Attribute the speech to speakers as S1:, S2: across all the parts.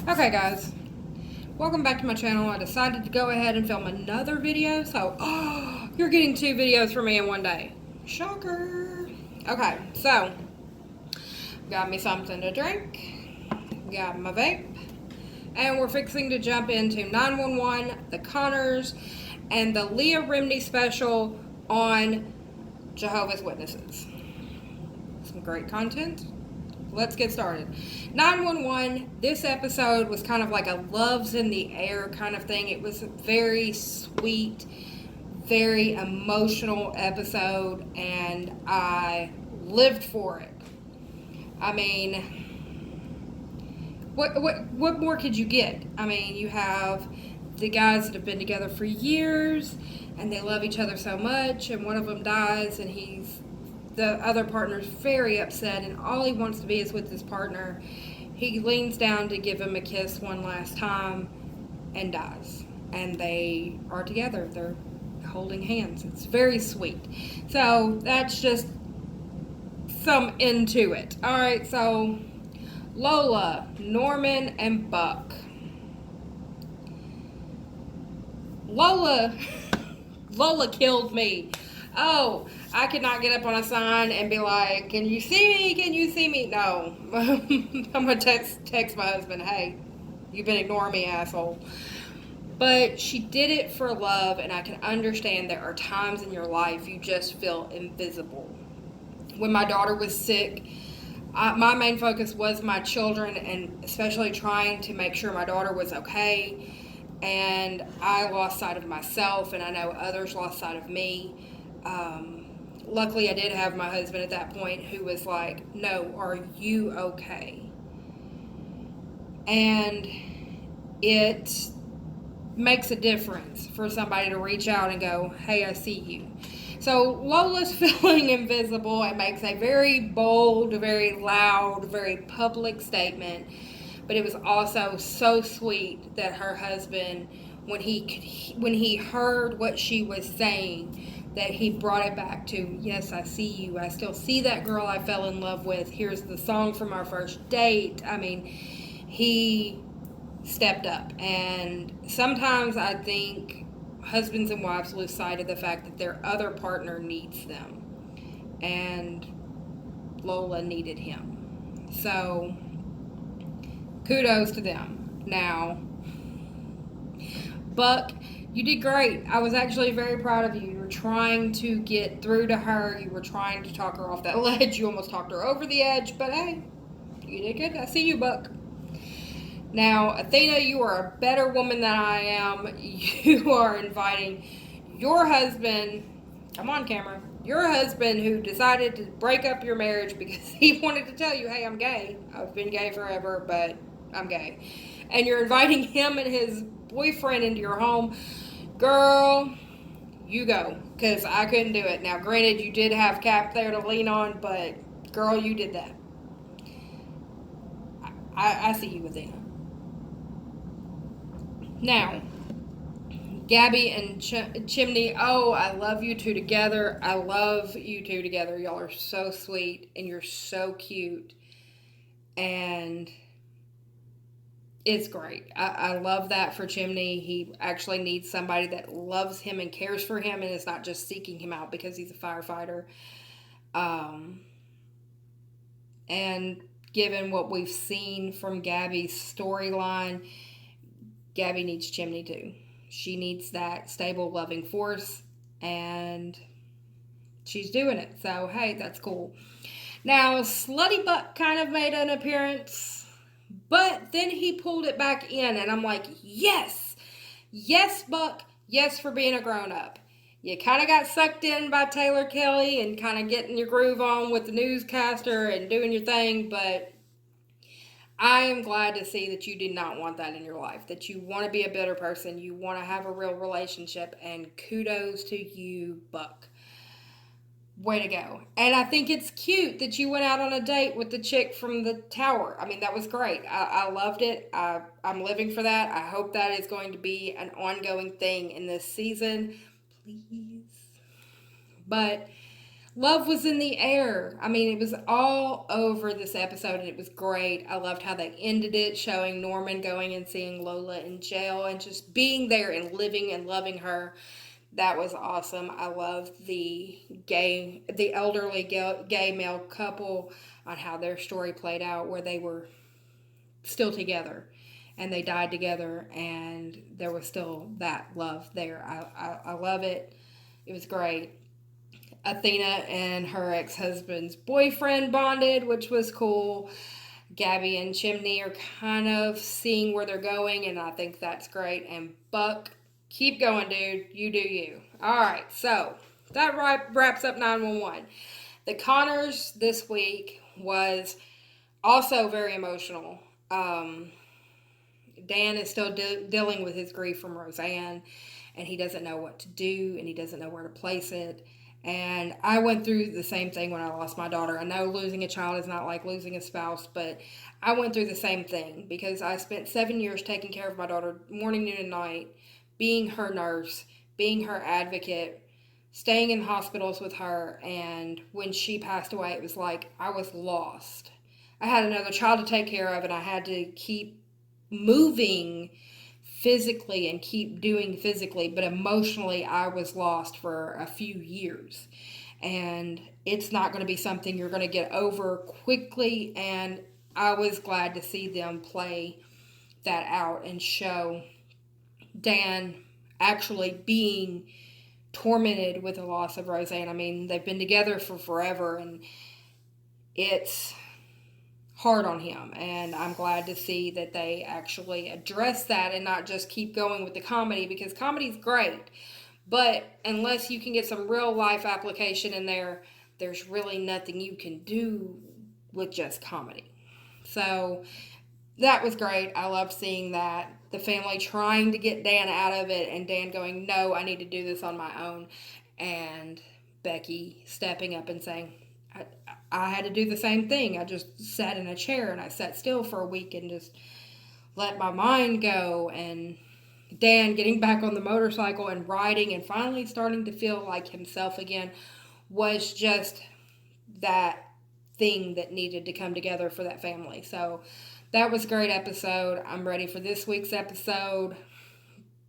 S1: Okay, guys, welcome back to my channel. I decided to go ahead and film another video, so you're getting 2 videos from me in one day. Shocker. Okay, so got me something to drink, got my vape, and we're fixing to jump into 911, the Connors, and the Leah Remini special on Jehovah's Witnesses. Some great content. Let's get started. 911, this episode was kind of like a love's in the air kind of thing. It was a very sweet, very emotional episode, and I lived for it. I mean, what more could you get? I mean, you have the guys that have been together for years, and they love each other so much, and one of them dies, and the other partner's very upset, and all he wants to be is with his partner. He leans down to give him a kiss one last time and dies. And they are together. They're holding hands. It's very sweet. So that's just some into it. Alright, so Lola, Norman, and Buck. Lola killed me. Oh, I could not get up on a sign and be like, can you see me? Can you see me? No. I'm going to text my husband, hey, you've been ignoring me, asshole. But she did it for love, and I can understand there are times in your life you just feel invisible. When my daughter was sick, my main focus was my children, and especially trying to make sure my daughter was okay. And I lost sight of myself, and I know others lost sight of me. Luckily, I did have my husband at that point who was like, no, are you okay? And it makes a difference for somebody to reach out and go, hey, I see you. So Lola's feeling invisible. It makes a very bold, very loud, very public statement. But it was also so sweet that her husband, when he heard what she was saying, that he brought it back to, yes, I see you. I still see that girl I fell in love with. Here's the song from our first date. I mean, he stepped up. And sometimes I think husbands and wives lose sight of the fact that their other partner needs them. And Lola needed him. So kudos to them. Now, Buck, you did great. I was actually very proud of you. You were trying to get through to her. You were trying to talk her off that ledge. You almost talked her over the edge, but hey, you did good. I see you, Buck. Now, Athena, you are a better woman than I am. You are inviting your husband, come on, camera, your husband who decided to break up your marriage because he wanted to tell you, hey, I'm gay. I've been gay forever, but I'm gay. And you're inviting him and his boyfriend into your home. Girl, you go, because I couldn't do it. Now, granted, you did have Cap there to lean on, but girl, you did that. I see you, Athena. Now, Gabby and Chimney, oh, I love you two together. I love you two together. Y'all are so sweet, and you're so cute. And it's great. I love that for Chimney. He actually needs somebody that loves him and cares for him and is not just seeking him out because he's a firefighter. And given what we've seen from Gabby's storyline, Gabby needs Chimney too. She needs that stable, loving force, and she's doing it. So, hey, that's cool. Now, Slutty Buck kind of made an appearance, but then he pulled it back in, and I'm like, yes! Yes, Buck. Yes, for being a grown-up. You kind of got sucked in by Taylor Kelly and kind of getting your groove on with the newscaster and doing your thing, but I am glad to see that you did not want that in your life, that you want to be a better person, you want to have a real relationship, and kudos to you, Buck. Way to go. And I think it's cute that you went out on a date with the chick from the tower. I mean, that was great. I loved it. I'm living for that. I hope that is going to be an ongoing thing in this season. Please. But Love was in the air. I mean, it was all over this episode, and it was great. I loved how they ended it, showing Norman going and seeing Lola in jail and just being there and living and loving her. That was awesome. I loved the elderly gay male couple on how their story played out, where they were still together and they died together, and there was still that love there. I love it. It was great. Athena and her ex husband's boyfriend bonded, which was cool. Gabby and Chimney are kind of seeing where they're going, and I think that's great. And Buck, keep going, dude. You do you. All right, so that wraps up 911. The Connors this week was also very emotional. Dan is still dealing with his grief from Roseanne, and he doesn't know what to do, and he doesn't know where to place it. And I went through the same thing when I lost my daughter. I know losing a child is not like losing a spouse, but I went through the same thing because I spent 7 years taking care of my daughter morning, noon, and night, being her nurse, being her advocate, staying in hospitals with her. And when she passed away, it was like I was lost. I had another child to take care of, and I had to keep moving physically and keep doing physically, but emotionally I was lost for a few years. And it's not going to be something you're going to get over quickly, and I was glad to see them play that out and show Dan actually being tormented with the loss of Roseanne. I mean, they've been together for forever, and it's hard on him, and I'm glad to see that they actually address that and not just keep going with the comedy, because comedy's great, but unless you can get some real life application in there, there's really nothing you can do with just comedy. So that was great. I loved seeing that, the family trying to get Dan out of it, and Dan going, no, I need to do this on my own, and Becky stepping up and saying, I had to do the same thing. I just sat in a chair and I sat still for a week and just let my mind go. And Dan getting back on the motorcycle and riding and finally starting to feel like himself again was just that thing that needed to come together for that family. So that was a great episode. I'm ready for this week's episode.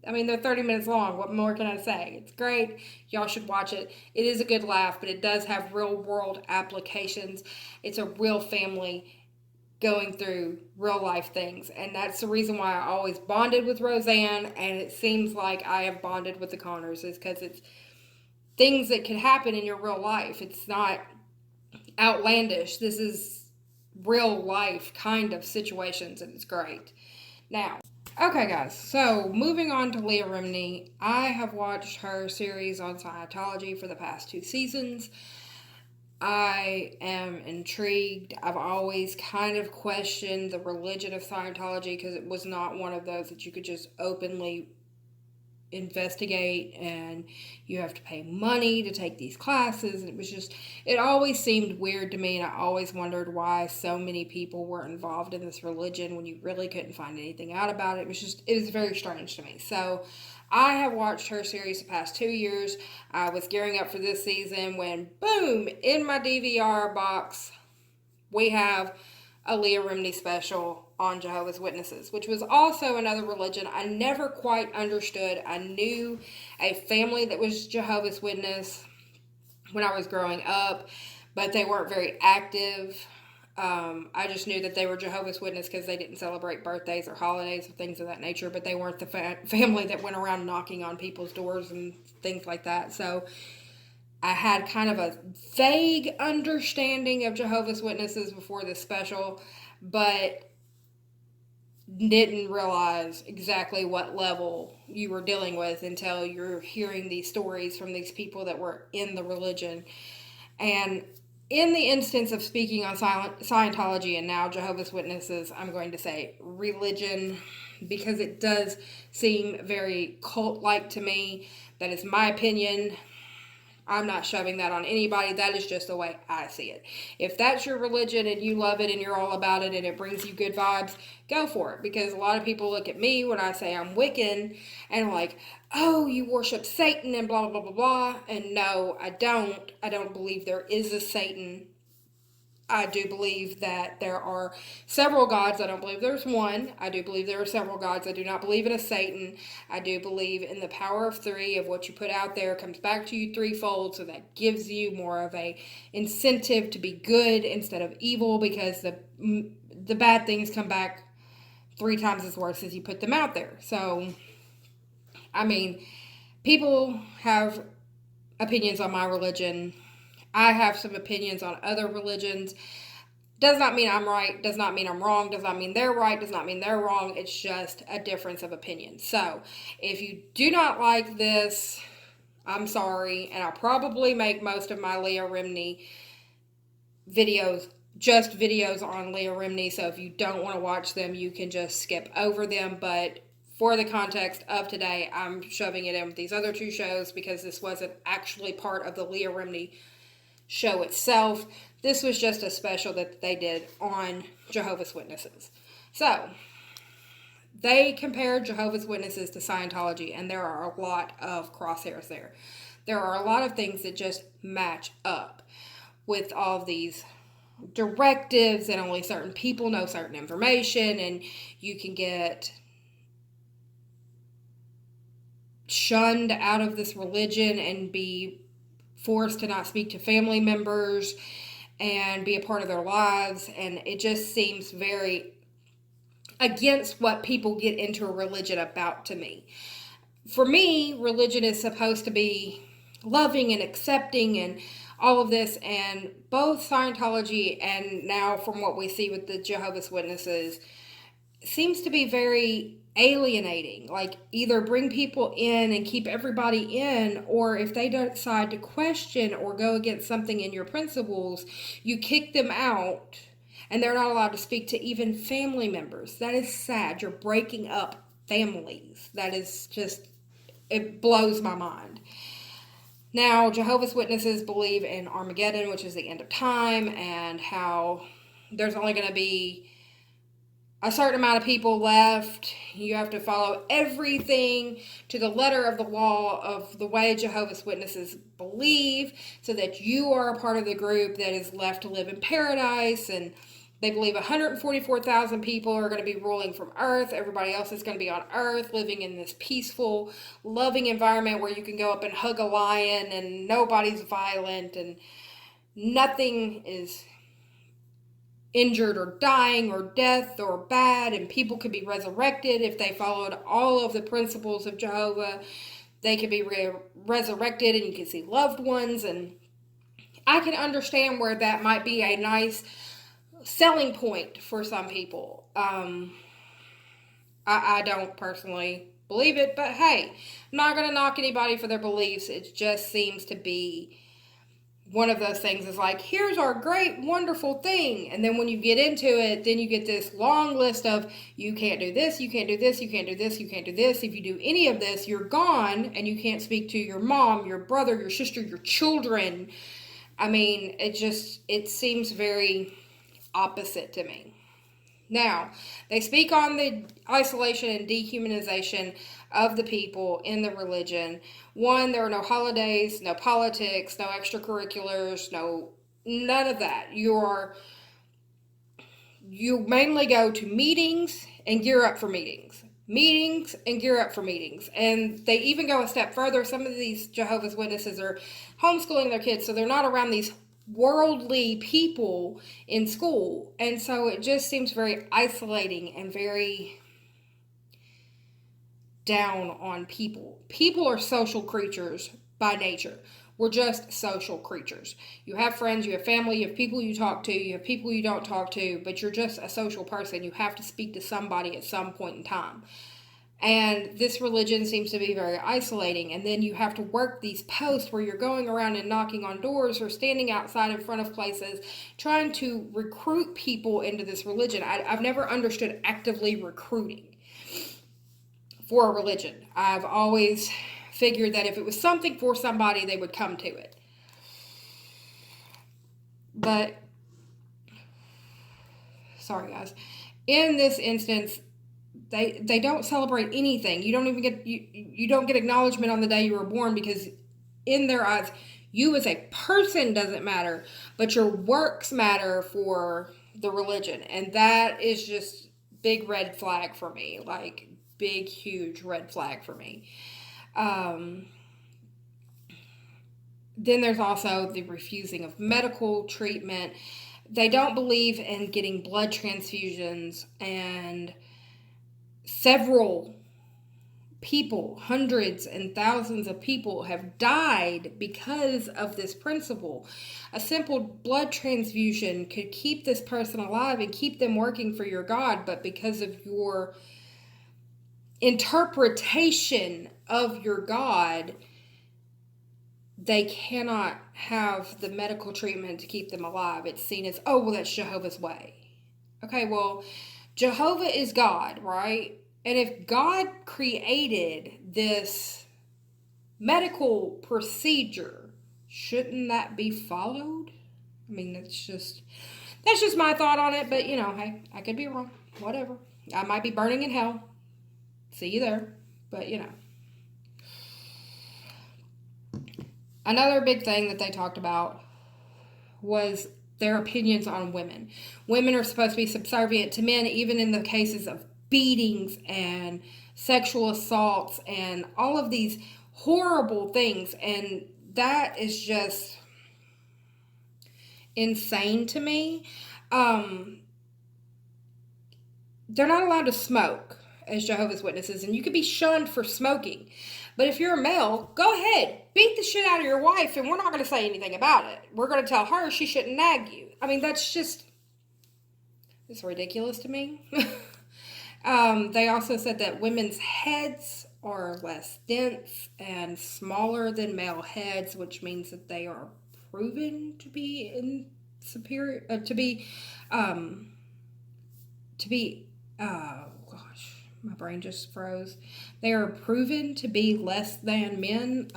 S1: I mean, they're 30 minutes long. What more can I say? It's great. Y'all should watch it. It is a good laugh, but it does have real world applications. It's a real family going through real life things. And that's the reason why I always bonded with Roseanne. And it seems like I have bonded with the Connors, is because it's things that could happen in your real life. It's not outlandish. This is real life kind of situations, and it's great. Now, okay, guys, so moving on to Leah Remini. I have watched her series on Scientology for the past 2 seasons. I am intrigued. I've always kind of questioned the religion of Scientology because it was not one of those that you could just openly investigate, and you have to pay money to take these classes. It was just, it always seemed weird to me, and I always wondered why so many people were involved in this religion when you really couldn't find anything out about it. It was very strange to me. So I have watched her series the past 2 years. I was gearing up for this season when, boom, in my DVR box, we have a Leah Remini special on Jehovah's Witnesses, which was also another religion I never quite understood. I knew a family that was Jehovah's Witness when I was growing up, but they weren't very active. I just knew that they were Jehovah's Witness because they didn't celebrate birthdays or holidays or things of that nature, but they weren't the family that went around knocking on people's doors and things like that. So I had kind of a vague understanding of Jehovah's Witnesses before this special, but didn't realize exactly what level you were dealing with until you're hearing these stories from these people that were in the religion. And in the instance of speaking on Scientology and now Jehovah's Witnesses, I'm going to say religion because it does seem very cult-like to me. That is my opinion. I'm not shoving that on anybody. That is just the way I see it. If that's your religion and you love it and you're all about it and it brings you good vibes, go for it. Because a lot of people look at me when I say I'm Wiccan and are like, oh, you worship Satan and blah, blah, blah, blah. And no, I don't. I don't believe there is a Satan. I do believe that there are several gods. I don't believe there's one. I do believe there are several gods. I do not believe in a Satan. I do believe in the power of three, of what you put out there comes back to you threefold. So that gives you more of a incentive to be good instead of evil, because the bad things come back 3 times as worse as you put them out there. So, I mean, people have opinions on my religion. I have some opinions on other religions. Does not mean I'm right, does not mean I'm wrong, does not mean they're right, does not mean they're wrong. It's just a difference of opinion. So, if you do not like this, I'm sorry, and I'll probably make most of my Leah Remini videos just videos on Leah Remini. So if you don't want to watch them, you can just skip over them. But for the context of today, I'm shoving it in with these other 2 shows because this wasn't actually part of the Leah Remini show itself. This was just a special that they did on Jehovah's Witnesses. So, they compared Jehovah's Witnesses to Scientology, and there are a lot of crosshairs there. There are a lot of things that just match up with all of these directives, and only certain people know certain information, and you can get shunned out of this religion and be forced to not speak to family members and be a part of their lives. And it just seems very against what people get into a religion about to me. For me, religion is supposed to be loving and accepting and all of this, and both Scientology and now from what we see with the Jehovah's Witnesses seems to be very alienating. Like, either bring people in and keep everybody in, or if they decide to question or go against something in your principles, you kick them out and they're not allowed to speak to even family members. That is sad. You're breaking up families. That is just, it blows my mind. Now, Jehovah's Witnesses believe in Armageddon, which is the end of time, and how there's only going to be a certain amount of people left. You have to follow everything to the letter of the law of the way Jehovah's Witnesses believe, so that you are a part of the group that is left to live in paradise. And they believe 144,000 people are going to be ruling from earth. Everybody else is going to be on earth, living in this peaceful, loving environment where you can go up and hug a lion and nobody's violent and nothing is injured or dying or death or bad, and people could be resurrected if they followed all of the principles of Jehovah. They could be resurrected, and you can see loved ones. And I can understand where that might be a nice selling point for some people. I don't personally believe it, but hey, I'm not going to knock anybody for their beliefs. It just seems to be one of those things is like, here's our great, wonderful thing. And then when you get into it, then you get this long list of, you can't do this, you can't do this, you can't do this, you can't do this. If you do any of this, you're gone, and you can't speak to your mom, your brother, your sister, your children. I mean, it seems very opposite to me. Now, they speak on the isolation and dehumanization of the people in the religion. One, there are no holidays, no politics, no extracurriculars, none of that. You mainly go to meetings and gear up for meetings. Meetings and gear up for meetings. And they even go a step further. Some of these Jehovah's Witnesses are homeschooling their kids, so they're not around these worldly people in school. And so it just seems very isolating and very down on people. People are social creatures by nature. We're just social creatures. You have friends, you have family, you have people you talk to, you have people you don't talk to, but you're just a social person. You have to speak to somebody at some point in time. And this religion seems to be very isolating. And then you have to work these posts where you're going around and knocking on doors or standing outside in front of places trying to recruit people into this religion. I've never understood actively recruiting for a religion. I've always figured that if it was something for somebody, they would come to it. But, sorry guys, in this instance, they don't celebrate anything. You don't even get you don't get acknowledgement on the day you were born, because in their eyes, you as a person doesn't matter, but your works matter for the religion. And that is just big red flag for me. Like, big, huge red flag for me. Then there's also the refusing of medical treatment. They don't believe in getting blood transfusions, and several people, hundreds and thousands of people, have died because of this principle. A simple blood transfusion could keep this person alive and keep them working for your God, but because of your interpretation of your God, they cannot have the medical treatment to keep them alive. It's seen as, oh, well, that's Jehovah's way. Okay, well, Jehovah is God, right? And if God created this medical procedure, shouldn't that be followed? I mean, that's just my thought on it. But, hey, I could be wrong. Whatever. I might be burning in hell. See you there. But, Another big thing that they talked about was their opinions on women. Women are supposed to be subservient to men, even in the cases of beatings and sexual assaults and all of these horrible things. And that is just insane to me. They're not allowed to smoke as Jehovah's Witnesses, and you could be shunned for smoking. But if you're a male, go ahead, beat the shit out of your wife, and we're not going to say anything about it. We're going to tell her she shouldn't nag you. I mean, it's ridiculous to me. They also said that women's heads are less dense and smaller than male heads, which means that they are proven to be my brain just froze. They are proven to be less than men.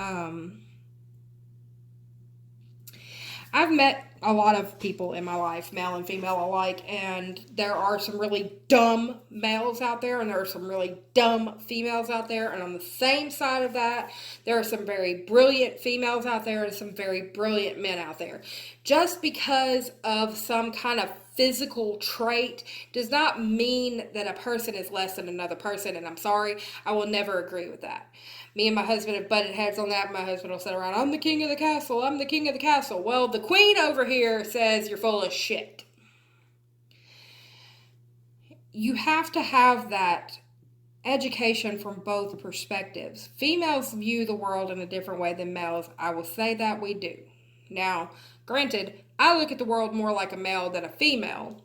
S1: I've met a lot of people in my life, male and female alike, and there are some really dumb males out there, and there are some really dumb females out there, and on the same side of that, there are some very brilliant females out there and some very brilliant men out there. Just because of some kind of physical trait does not mean that a person is less than another person, and I'm sorry, I will never agree with that. Me and my husband have butted heads on that. My husband will sit around, I'm the king of the castle, I'm the king of the castle. Well, the queen over here says you're full of shit. You have to have that education from both perspectives. Females view the world in a different way than males. I will say that we do. Now, granted, I look at the world more like a male than a female,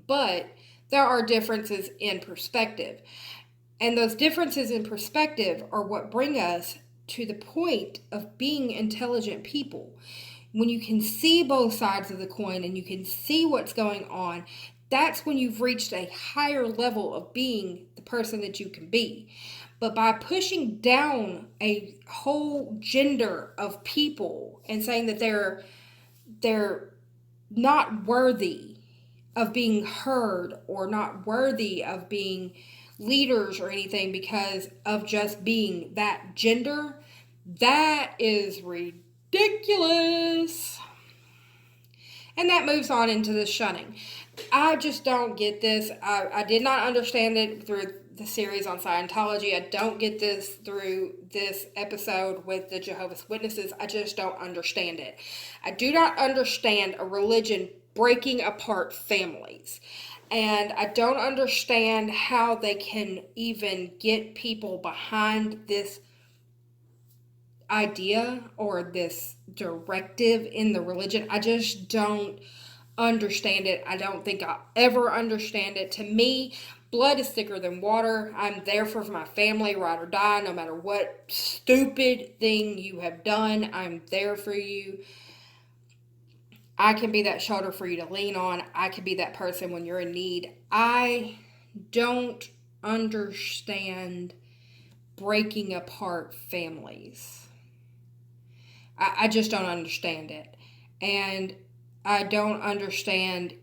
S1: but there are differences in perspective. And those differences in perspective are what bring us to the point of being intelligent people. When you can see both sides of the coin and you can see what's going on, that's when you've reached a higher level of being the person that you can be. But by pushing down a whole gender of people and saying that they're not worthy of being heard or not worthy of being leaders or anything because of just being that gender, that is ridiculous. And that moves on into the shunning. I just don't get this. I did not understand it through the series on Scientology. I don't get this through this episode with the Jehovah's Witnesses. I just don't understand it. I do not understand a religion breaking apart families. And I don't understand how they can even get people behind this idea or this directive in the religion. I just don't understand it. I don't think I'll ever understand it. To me, blood is thicker than water. I'm there for my family, ride or die, no matter what stupid thing you have done. I'm there for you. I can be that shoulder for you to lean on. I can be that person when you're in need. I don't understand breaking apart families. I just don't understand it. And I don't understand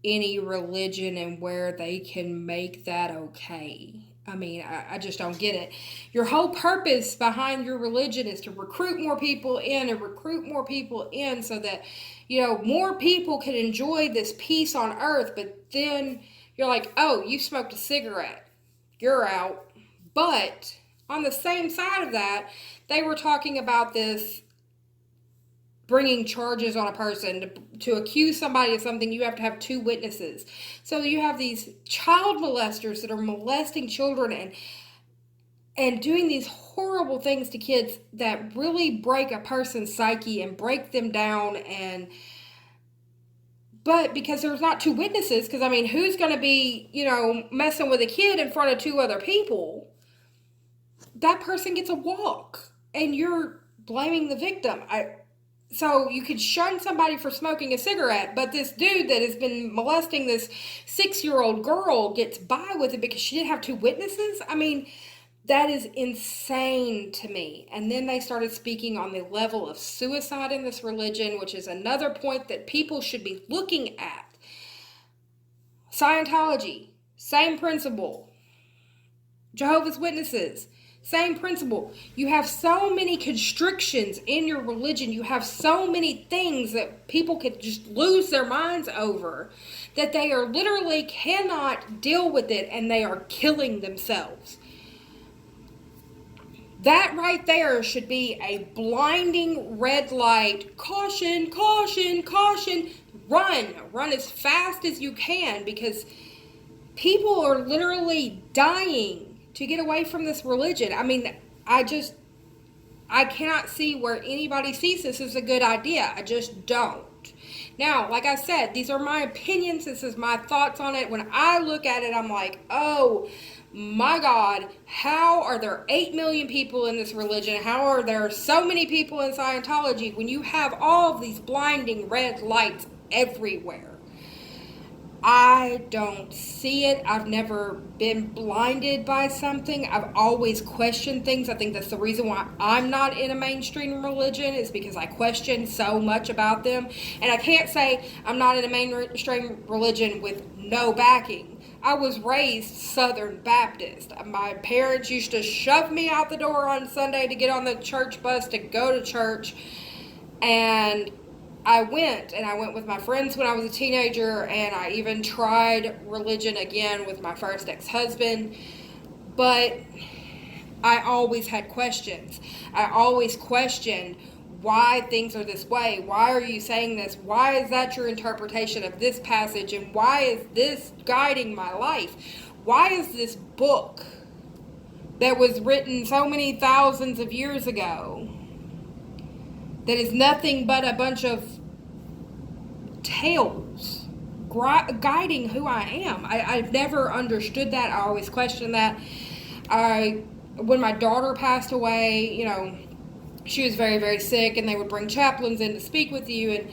S1: any religion and where they can make that okay. I mean, I just don't get it. Your whole purpose behind your religion is to recruit more people in and recruit more people in so that, more people can enjoy this peace on earth. But then you're like, oh, you smoked a cigarette. You're out. But on the same side of that, they were talking about this bringing charges on a person to accuse somebody of something. You have to have two witnesses. So you have these child molesters that are molesting children and doing these horrible things to kids that really break a person's psyche and break them down. But because there's not two witnesses, because I mean, who's going to be messing with a kid in front of two other people? That person gets a walk and you're blaming the victim. So you could shun somebody for smoking a cigarette, but this dude that has been molesting this 6-year-old girl gets by with it because she didn't have two witnesses? I mean, that is insane to me. And then they started speaking on the level of suicide in this religion, which is another point that people should be looking at. Scientology, same principle. Jehovah's Witnesses, same principle. You have so many constrictions in your religion. You have so many things that people could just lose their minds over that they are literally cannot deal with it and they are killing themselves. That right there should be a blinding red light. Caution, caution, caution. Run as fast as you can because people are literally dying to get away from this religion. I mean, I cannot see where anybody sees this as a good idea. I just don't. Now, like I said, these are my opinions. This is my thoughts on it. When I look at it, I'm like, oh my God, how are there 8 million people in this religion? How are there so many people in Scientology when you have all of these blinding red lights everywhere? I don't see it. I've never been blinded by something. I've always questioned things. I think that's the reason why I'm not in a mainstream religion is because I question so much about them. And I can't say I'm not in a mainstream religion with no backing. I was raised Southern Baptist. My parents used to shove me out the door on Sunday to get on the church bus to go to church. And I went with my friends when I was a teenager, and I even tried religion again with my first ex-husband, but I always had questions. I always questioned why things are this way. Why are you saying this? Why is that your interpretation of this passage? And why is this guiding my life? Why is this book that was written so many thousands of years ago that is nothing but a bunch of tales guiding who I am? I've never understood that. I always questioned that. When my daughter passed away, she was very, very sick, and they would bring chaplains in to speak with you, and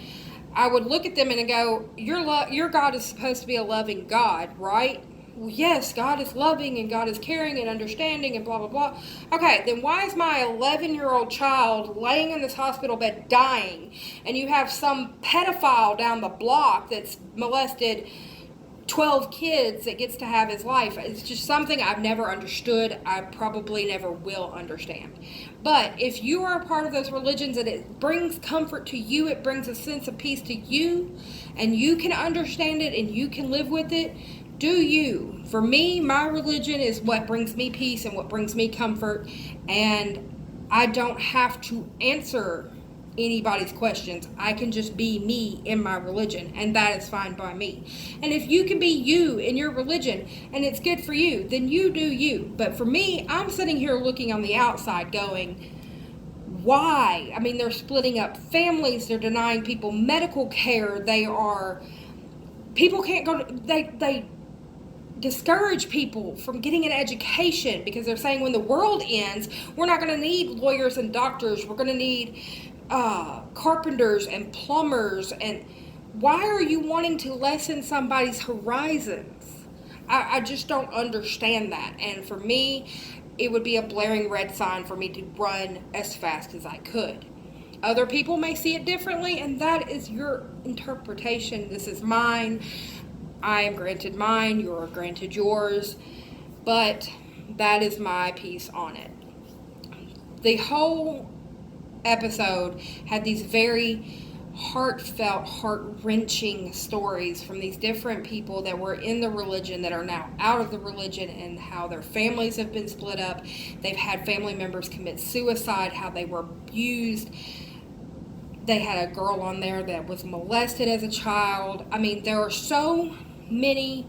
S1: I would look at them and go, your God is supposed to be a loving God, right? Well, yes, God is loving and God is caring and understanding and blah, blah, blah. Okay, then why is my 11-year-old child laying in this hospital bed dying, and you have some pedophile down the block that's molested 12 kids that gets to have his life? It's just something I've never understood. I probably never will understand. But if you are a part of those religions and it brings comfort to you, it brings a sense of peace to you, and you can understand it and you can live with it, do you. For me, my religion is what brings me peace and what brings me comfort, and I don't have to answer anybody's questions. I can just be me in my religion, and that is fine by me. And if you can be you in your religion and it's good for you, then you do you. But for me, I'm sitting here looking on the outside going, why? I mean, they're splitting up families, they're denying people medical care, people can't go to, they discourage people from getting an education because they're saying when the world ends, we're not going to need lawyers and doctors, we're going to need carpenters and plumbers. And why are you wanting to lessen somebody's horizons? I just don't understand that. And for me, it would be a blaring red sign for me to run as fast as I could. Other people may see it differently, and that is your interpretation. This is mine. I am granted mine, you're granted yours, but that is my piece on it. The whole episode had these very heartfelt, heart-wrenching stories from these different people that were in the religion that are now out of the religion, and how their families have been split up. They've had family members commit suicide, how they were abused. They had a girl on there that was molested as a child. I mean, there are so many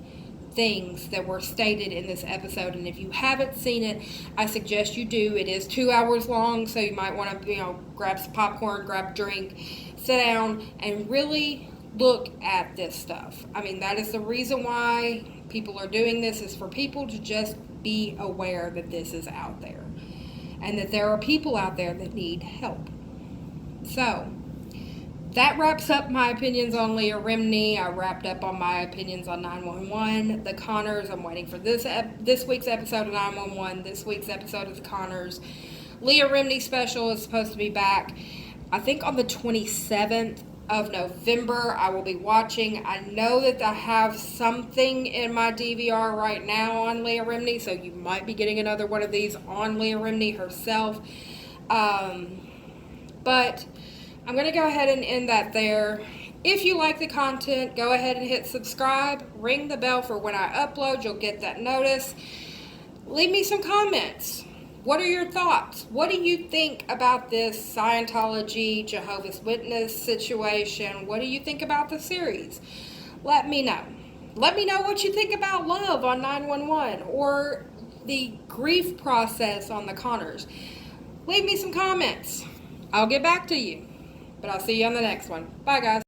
S1: things that were stated in this episode, and if you haven't seen it, I suggest you do. It is 2 hours long, so you might want to, grab some popcorn, grab a drink, sit down, and really look at this stuff. I mean, that is the reason why people are doing this, is for people to just be aware that this is out there, and that there are people out there that need help. So, that wraps up my opinions on Leah Remini. I wrapped up on my opinions on 911. The Connors, I'm waiting for this week's episode of 911. This week's episode of the Connors. Leah Remini special is supposed to be back, I think, on the 27th of November. I will be watching. I know that I have something in my DVR right now on Leah Remini, so you might be getting another one of these on Leah Remini herself. But I'm going to go ahead and end that there. If you like the content, go ahead and hit subscribe. Ring the bell for when I upload. You'll get that notice. Leave me some comments. What are your thoughts? What do you think about this Scientology, Jehovah's Witness situation? What do you think about the series? Let me know. Let me know what you think about love on 911 or the grief process on the Connors. Leave me some comments. I'll get back to you. But I'll see you on the next one. Bye, guys.